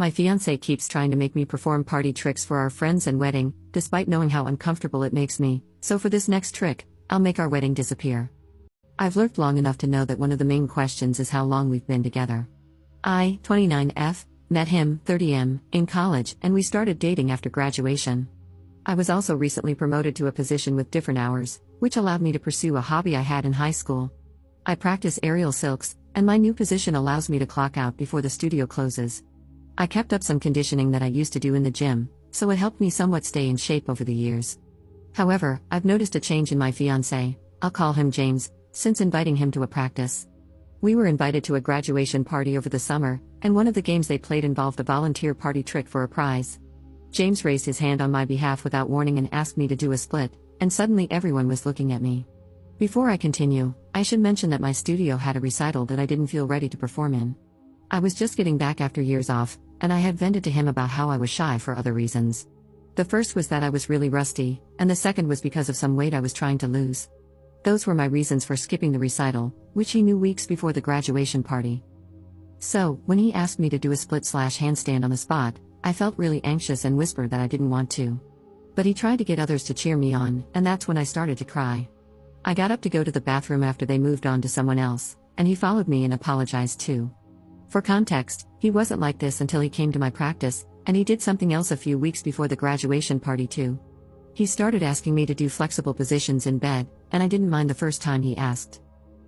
My fiancé keeps trying to make me perform party tricks for our friends and wedding, despite knowing how uncomfortable it makes me, so for this next trick, I'll make our wedding disappear. I've lurked long enough to know that one of the main questions is how long we've been together. I, 29F, met him, 30M, in college, and we started dating after graduation. I was also recently promoted to a position with different hours, which allowed me to pursue a hobby I had in high school. I practice aerial silks, and my new position allows me to clock out before the studio closes. I kept up some conditioning that I used to do in the gym, so it helped me somewhat stay in shape over the years. However, I've noticed a change in my fiancé, I'll call him James, since inviting him to a practice. We were invited to a graduation party over the summer, and one of the games they played involved a volunteer party trick for a prize. James raised his hand on my behalf without warning and asked me to do a split, and suddenly everyone was looking at me. Before I continue, I should mention that my studio had a recital that I didn't feel ready to perform in. I was just getting back after years off, and I had vented to him about how I was shy for other reasons. The first was that I was really rusty, and the second was because of some weight I was trying to lose. Those were my reasons for skipping the recital, which he knew weeks before the graduation party. So, when he asked me to do a split/handstand on the spot, I felt really anxious and whispered that I didn't want to. But he tried to get others to cheer me on, and that's when I started to cry. I got up to go to the bathroom after they moved on to someone else, and he followed me and apologized too. For context, he wasn't like this until he came to my practice, and he did something else a few weeks before the graduation party too. He started asking me to do flexible positions in bed, and I didn't mind the first time he asked.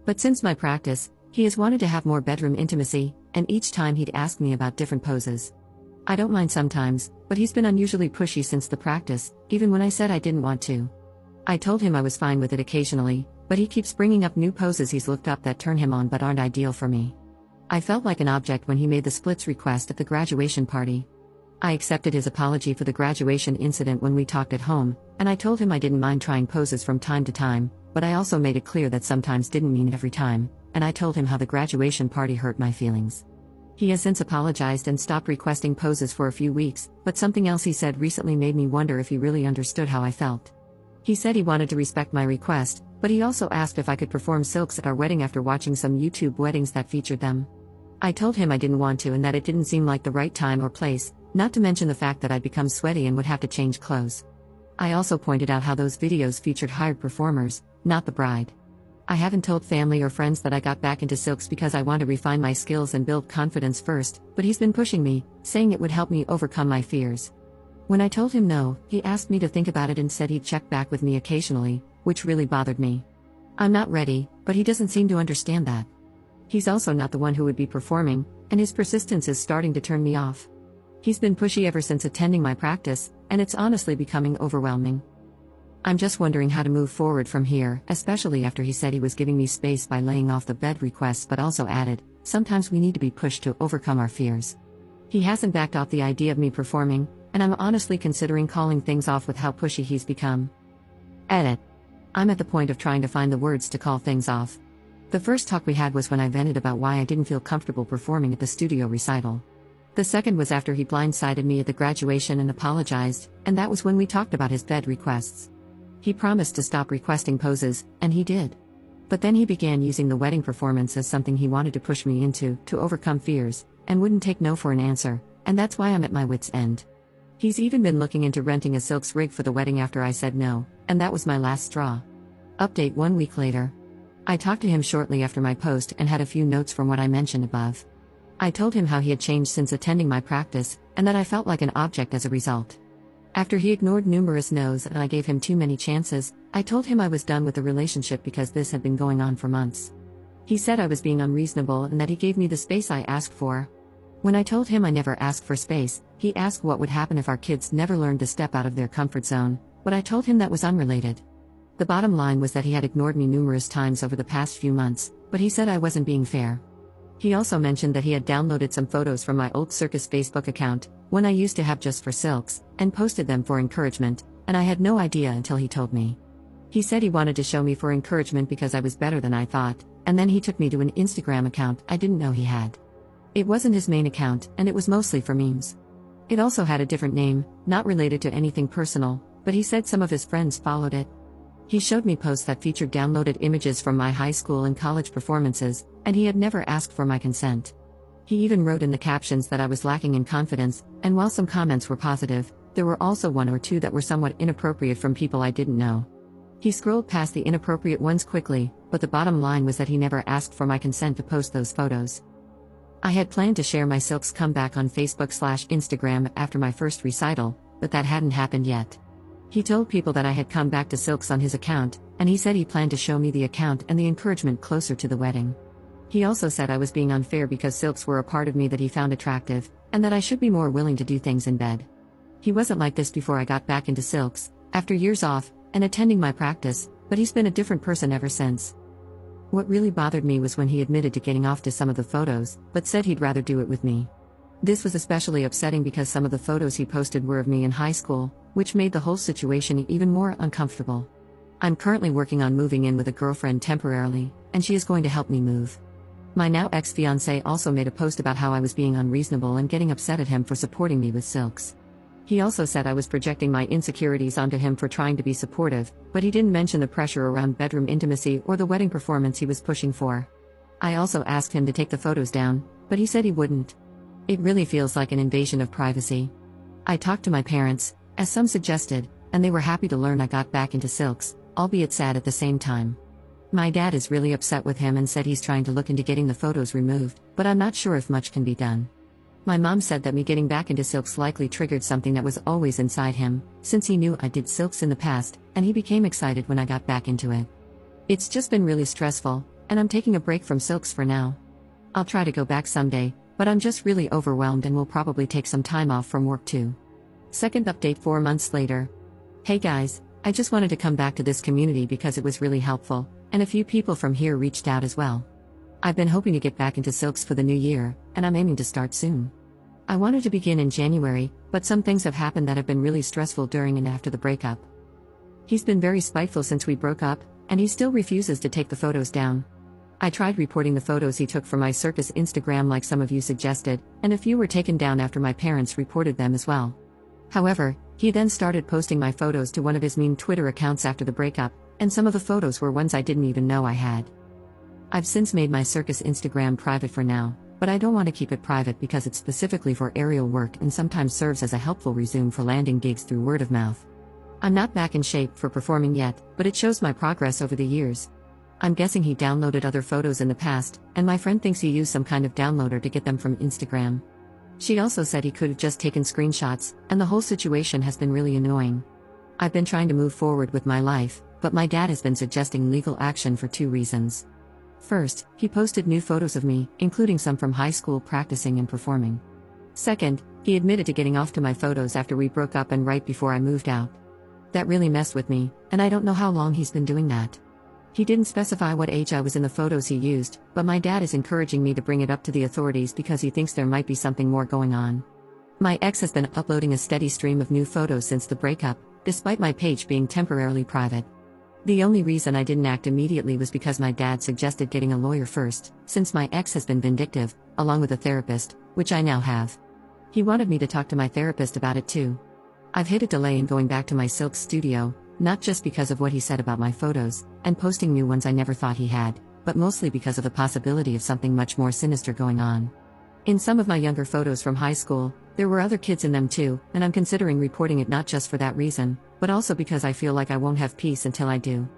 But since my practice, he has wanted to have more bedroom intimacy, and each time he'd ask me about different poses. I don't mind sometimes, but he's been unusually pushy since the practice, even when I said I didn't want to. I told him I was fine with it occasionally, but he keeps bringing up new poses he's looked up that turn him on but aren't ideal for me. I felt like an object when he made the splits request at the graduation party. I accepted his apology for the graduation incident when we talked at home, and I told him I didn't mind trying poses from time to time, but I also made it clear that sometimes didn't mean every time, and I told him how the graduation party hurt my feelings. He has since apologized and stopped requesting poses for a few weeks, but something else he said recently made me wonder if he really understood how I felt. He said he wanted to respect my request, but he also asked if I could perform silks at our wedding after watching some YouTube weddings that featured them. I told him I didn't want to and that it didn't seem like the right time or place, not to mention the fact that I'd become sweaty and would have to change clothes. I also pointed out how those videos featured hired performers, not the bride. I haven't told family or friends that I got back into silks because I want to refine my skills and build confidence first, but he's been pushing me, saying it would help me overcome my fears. When I told him no, he asked me to think about it and said he'd check back with me occasionally, which really bothered me. I'm not ready, but he doesn't seem to understand that. He's also not the one who would be performing, and his persistence is starting to turn me off. He's been pushy ever since attending my practice, and it's honestly becoming overwhelming. I'm just wondering how to move forward from here, especially after he said he was giving me space by laying off the bed requests but also added, sometimes we need to be pushed to overcome our fears. He hasn't backed off the idea of me performing, and I'm honestly considering calling things off with how pushy he's become. Edit. I'm at the point of trying to find the words to call things off. The first talk we had was when I vented about why I didn't feel comfortable performing at the studio recital. The second was after he blindsided me at the graduation and apologized, and that was when we talked about his bed requests. He promised to stop requesting poses, and he did. But then he began using the wedding performance as something he wanted to push me into, to overcome fears, and wouldn't take no for an answer, and that's why I'm at my wit's end. He's even been looking into renting a silks rig for the wedding after I said no, and that was my last straw. Update 1 week later. I talked to him shortly after my post and had a few notes from what I mentioned above. I told him how he had changed since attending my practice, and that I felt like an object as a result. After he ignored numerous no's and I gave him too many chances, I told him I was done with the relationship because this had been going on for months. He said I was being unreasonable and that he gave me the space I asked for. When I told him I never asked for space, he asked what would happen if our kids never learned to step out of their comfort zone, but I told him that was unrelated. The bottom line was that he had ignored me numerous times over the past few months, but he said I wasn't being fair. He also mentioned that he had downloaded some photos from my old circus Facebook account, one I used to have just for silks, and posted them for encouragement, and I had no idea until he told me. He said he wanted to show me for encouragement because I was better than I thought, and then he took me to an Instagram account I didn't know he had. It wasn't his main account, and it was mostly for memes. It also had a different name, not related to anything personal, but he said some of his friends followed it. He showed me posts that featured downloaded images from my high school and college performances, and he had never asked for my consent. He even wrote in the captions that I was lacking in confidence, and while some comments were positive, there were also one or two that were somewhat inappropriate from people I didn't know. He scrolled past the inappropriate ones quickly, but the bottom line was that he never asked for my consent to post those photos. I had planned to share my Silk's comeback on Facebook/Instagram after my first recital, but that hadn't happened yet. He told people that I had come back to Silk's on his account, and he said he planned to show me the account and the encouragement closer to the wedding. He also said I was being unfair because Silks were a part of me that he found attractive, and that I should be more willing to do things in bed. He wasn't like this before I got back into Silks, after years off, and attending my practice, but he's been a different person ever since. What really bothered me was when he admitted to getting off to some of the photos, but said he'd rather do it with me. This was especially upsetting because some of the photos he posted were of me in high school, which made the whole situation even more uncomfortable. I'm currently working on moving in with a girlfriend temporarily, and she is going to help me move. My now ex-fiancé also made a post about how I was being unreasonable and getting upset at him for supporting me with Silks. He also said I was projecting my insecurities onto him for trying to be supportive, but he didn't mention the pressure around bedroom intimacy or the wedding performance he was pushing for. I also asked him to take the photos down, but he said he wouldn't. It really feels like an invasion of privacy. I talked to my parents, as some suggested, and they were happy to learn I got back into Silks, albeit sad at the same time. My dad is really upset with him and said he's trying to look into getting the photos removed, but I'm not sure if much can be done. My mom said that me getting back into Silks likely triggered something that was always inside him, since he knew I did Silks in the past, and he became excited when I got back into it. It's just been really stressful, and I'm taking a break from Silks for now. I'll try to go back someday, but I'm just really overwhelmed and will probably take some time off from work too. Second update 4 months later. Hey guys, I just wanted to come back to this community because it was really helpful, and a few people from here reached out as well. I've been hoping to get back into Silks for the new year, and I'm aiming to start soon. I wanted to begin in January, but some things have happened that have been really stressful during and after the breakup. He's been very spiteful since we broke up, and he still refuses to take the photos down. I tried reporting the photos he took from my circus Instagram like some of you suggested, and a few were taken down after my parents reported them as well. However, he then started posting my photos to one of his mean Twitter accounts after the breakup, and some of the photos were ones I didn't even know I had. I've since made my circus Instagram private for now, but I don't want to keep it private because it's specifically for aerial work and sometimes serves as a helpful resume for landing gigs through word of mouth. I'm not back in shape for performing yet, but it shows my progress over the years. I'm guessing he downloaded other photos in the past, and my friend thinks he used some kind of downloader to get them from Instagram. She also said he could have just taken screenshots, and the whole situation has been really annoying. I've been trying to move forward with my life, but my dad has been suggesting legal action for 2 reasons. First, he posted new photos of me, including some from high school practicing and performing. Second, he admitted to getting off to my photos after we broke up and right before I moved out. That really messed with me, and I don't know how long he's been doing that. He didn't specify what age I was in the photos he used, but my dad is encouraging me to bring it up to the authorities because he thinks there might be something more going on. My ex has been uploading a steady stream of new photos since the breakup, despite my page being temporarily private. The only reason I didn't act immediately was because my dad suggested getting a lawyer first, since my ex has been vindictive, along with a therapist, which I now have. He wanted me to talk to my therapist about it too. I've hit a delay in going back to my Silk studio, not just because of what he said about my photos, and posting new ones I never thought he had, but mostly because of the possibility of something much more sinister going on. In some of my younger photos from high school, there were other kids in them too, and I'm considering reporting it not just for that reason, but also because I feel like I won't have peace until I do.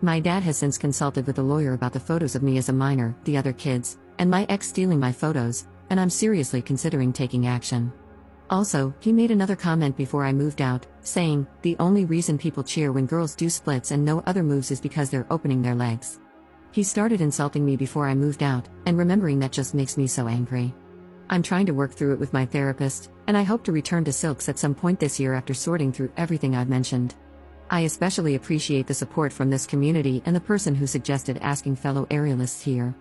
My dad has since consulted with a lawyer about the photos of me as a minor, the other kids, and my ex stealing my photos, and I'm seriously considering taking action. Also, he made another comment before I moved out, saying, "The only reason people cheer when girls do splits and no other moves is because they're opening their legs." He started insulting me before I moved out, and remembering that just makes me so angry. I'm trying to work through it with my therapist, and I hope to return to Silks at some point this year after sorting through everything I've mentioned. I especially appreciate the support from this community and the person who suggested asking fellow aerialists here.